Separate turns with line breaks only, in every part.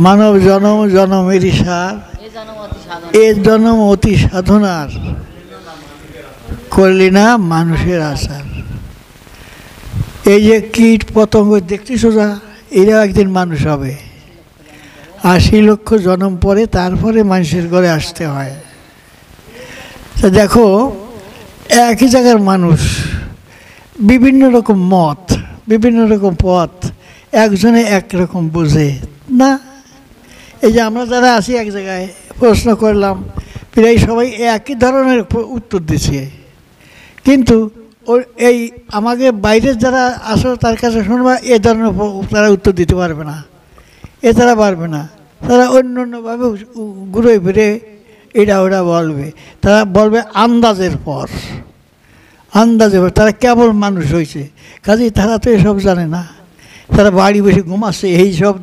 মানব জনম জনমেরই সার, এ জনম অতি সাধনার, করলি না মানুষের আচার। এই যে কীট পতঙ্গ দেখতেছো যা, এরা একদিন মানুষ হবে। ৮০ লক্ষ জনম পরে তারপরে মানুষের ঘরে আসতে হয়। তা দেখো, একই জায়গার মানুষ, বিভিন্ন রকম মত, বিভিন্ন রকম পথ, একজনে একরকম বোঝে না। এই যে আমরা যারা আছি এক জায়গায় প্রশ্ন করলাম, প্রায় সবাই একই ধরনের উত্তর দিচ্ছে, কিন্তু এই আমাকে বাইরের যারা আসো তার কাছে শুনবা এ ধরনের তারা উত্তর দিতে পারবে না, তারা পারবে না। তারা অন্য অন্যভাবে ঘুরে ফিরে এটা ওটা বলবে। তারা বলবে আন্দাজের পর, আন্দাজের পর। তারা কেবল মানুষ হয়েছে, কাজেই তারা তো এসব জানে না। তারা বাড়ি বসে ঘুমাচ্ছে, এই সব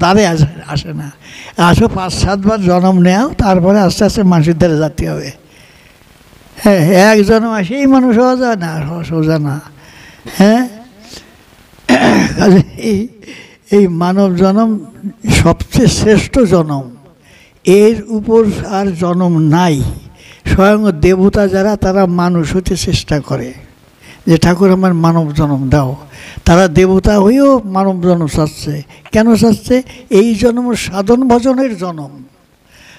দ্বারে আসে না। আসো ৫-৭ বার জন্ম নেও, তারপরে আস্তে আস্তে মানুষের দ্বারে যেতে হবে। হ্যাঁ, এক জন্ম আসেই মানুষ হওয়া যায় না, সোজা না। হ্যাঁ, কাজে এই মানব জন্ম সবচেয়ে শ্রেষ্ঠ জন্ম, এর উপর আর জন্ম নাই। স্বয়ং দেবতা যারা, তারা মানুষ হতে চেষ্টা করে যে ঠাকুর আমার মানব জন্ম দাও। তারা দেবতা হয়েও মানব জন্ম চাচ্ছে। কেন চাচ্ছে? এই জন্ম সাধন ভজনের জন্ম।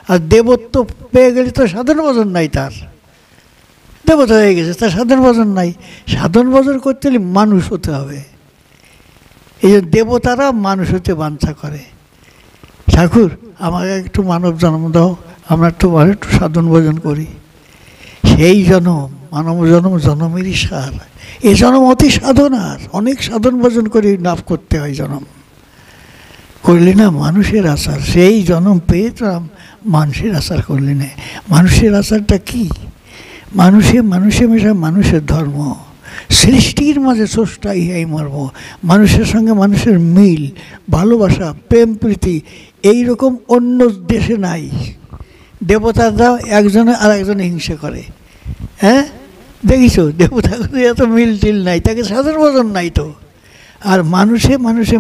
আর দেবত্ব পেয়ে গেলে তো সাধন ভজন নাই, তার দেবতা হয়ে গেছে, তার সাধন ভজন নাই। সাধন ভজন করতে হলে মানুষ হতে হবে। এই যে দেবতারা মানুষ হতে বাঞ্ছা করে, ঠাকুর আমাকে একটু মানব জন্ম দাও, আমরা একটু সাধন ভজন করি। সেই জন্ম মানব জন্ম জন্মেরই সার। এই জন্ম অতি সাধনার, অনেক সাধন ভজন করে লাভ করতে হয়। জন্ম করলি না মানুষের আচার, সেই জন্ম পেয়ে তো মানুষের আচার করলি না। মানুষের আচারটা কি? মানুষে মেশা মানুষের ধর্ম, সৃষ্টির মাঝে স্রষ্টা ইহাই মর্ম। মানুষের সঙ্গে মানুষের মিল, ভালোবাসা, প্রেম প্রীতি এইরকম অন্য দেশে নাই। দেবতারাও একজনে আর একজনে হিংসা করে। হ্যাঁ, দেখিছো, দেবতাদের এত মিল টিল নাই, তাকে সাধন ভজন নাই তো। আর মানুষে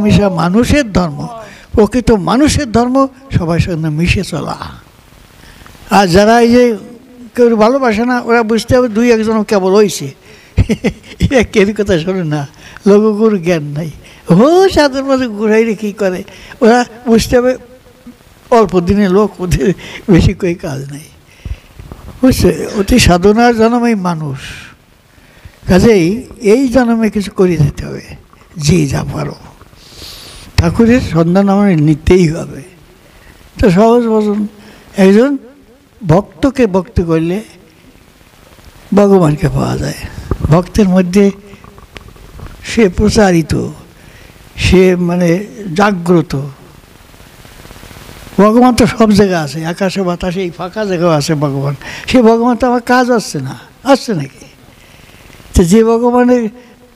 মেশা মানুষের ধর্ম, প্রকৃত মানুষের ধর্ম সবার সঙ্গে মিশে চলা। আর যারা এই যে কেউ ভালোবাসে না, ওরা বুঝতে হবে ২-১জন কেবল হয়েছে, এরা কেউ কথা শোনে না, লোকগুরু জ্ঞান নাই। সাধন মাঝে ঘুরাইলে কী করে, ওরা বুঝতে হবে অল্প দিনে লোক, ওদের বেশি কই কাজ নাই। বুঝছে, অতি সাধনার জন্মেই মানুষ। কাজেই এই জন্মে কিছু করে দিতে হবে, যে যা পারো। ঠাকুরের সন্ধান আমার নিতেই হবে। তো সহজ ভজন, একজন ভক্তকে ভক্তি করলে ভগবানকে পাওয়া যায়। ভক্তের মধ্যে সে প্রচারিত, সে মানে জাগ্রত। ভগবান তো সব জায়গায় আছে, আকাশে বাতাসে, এই ফাঁকা জায়গায় আছে ভগবান। সে ভগবান তো আমার কাজ আসছে না, আসছে নাকি? তো যে ভগবানের,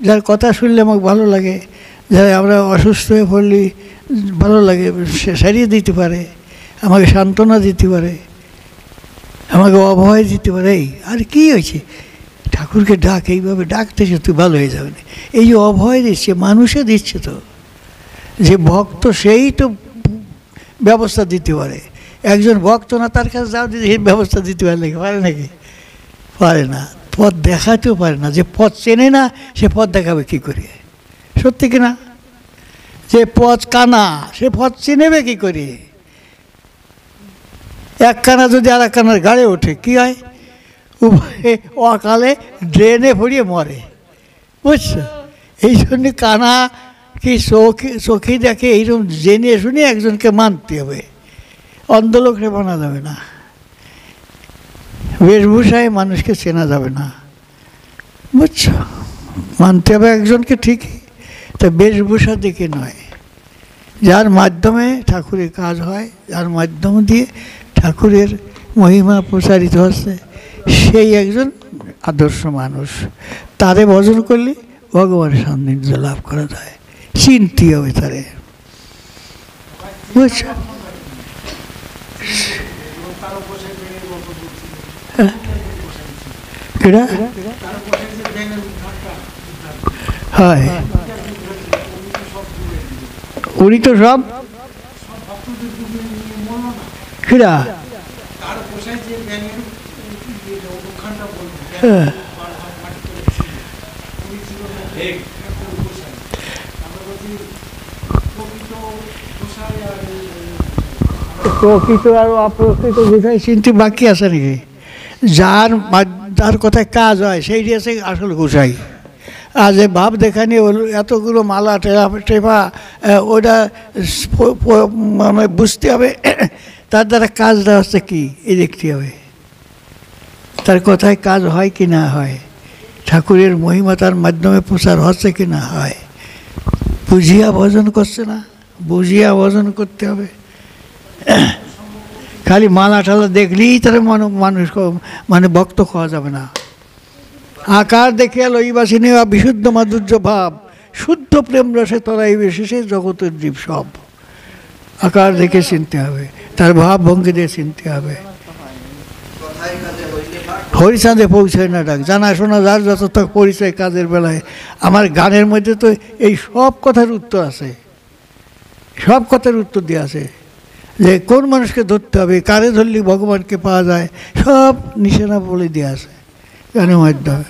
যার কথা শুনলে আমাকে ভালো লাগে, যারা আমরা অসুস্থ হয়ে পড়লি ভালো লাগে, সে সারিয়ে দিতে পারে, আমাকে সান্ত্বনা দিতে পারে, আমাকে অভয় দিতে পারে। এই আর কী হয়েছে, ঠাকুরকে ডাক, এইভাবে ডাকতেছে তুই ভালো হয়ে যাবে। এই যে অভয় দিচ্ছে, মানুষে দিচ্ছে তো। যে ভক্ত সেই তো ব্যবস্থা দিতে পারে। একজন ভক্ত না, তার কাছে যাও দিদি এই ব্যবস্থা দিতে পারে নাকি? পারে নাকি? পারে না। পথ দেখাতেও পারে না। যে পথ চেনে না, সে পথ দেখাবে কী করে? সত্যি কিনা? যে পথ কানা, সে পথ চিনেবে কী করে? এক কানা যদি আর এক কানার গাড়ে ওঠে, কী হয়? উভয়ে অকালে ড্রেনে ভরিয়ে মরে। বুঝছো? এই জন্যে কানা কি চোখে দেখে, এইরকম জেনে শুনে একজনকে মানতে হবে, অন্ধলোকরে মানা যাবে না। বেশভূষায় মানুষকে চেনা যাবে না, বুঝছো? মানতে হবে একজনকে ঠিকই, তা বেশভূষা দেখে নয়। যার মাধ্যমে ঠাকুরের কাজ হয়, যার মাধ্যম দিয়ে ঠাকুরের মহিমা প্রচারিত হচ্ছে, সেই একজন আদর্শ মানুষ। তারে ভজন করলে ভগবানের সান্নিধ্য লাভ করা যায়। চিনতে হবে তারে, বুঝছো? হয়, উনি তো সব কিরা হ্যাঁ প্রকৃত আর অপ্রকৃত বিষয় চিন্তি বাকি আছে নাকি? যার কথায় কাজ হয় সেই আছে আসল গোসাই। আর যে ভাব দেখানি এতগুলো মালা টেপা ওটা মানে বুঝতে হবে তার দ্বারা কাজটা হচ্ছে কি এই দেখতে হবে, তার কথায় কাজ হয় কি না হয়, ঠাকুরের মহিমা তার মাধ্যমে প্রচার হচ্ছে কি না হয়। বুঝিয়া ভজন করছে না, বুঝিয়া ভজন করতে হবে। খালি মালা টালা দেখলেই তার মানুষ মানে ভক্ত খাওয়া যাবে না। আকার দেখিয়া লইবাসী নেওয়া বিশুদ্ধ মাধুর্য ভাব, শুদ্ধ প্রেম রসে তরাই বিশেষে জগতের জীব সব। আকার দেখে চিনতে হবে, তার ভাব ভঙ্গি দিয়ে চিনতে হবে। হরিচাঁদে পৌঁছায় না ডাক, জানা শোনা যার যত পরিচয় কাজের বেলায়। আমার গানের মধ্যে তো এই সব কথার উত্তর আছে, সব কথার উত্তর দিয়ে আছে যে কোন মানুষকে ধরতে হবে, কারে ধরলে ভগবানকে পাওয়া যায়, সব নিশানা বলে দিয়ে আছে গানের মাধ্যমে।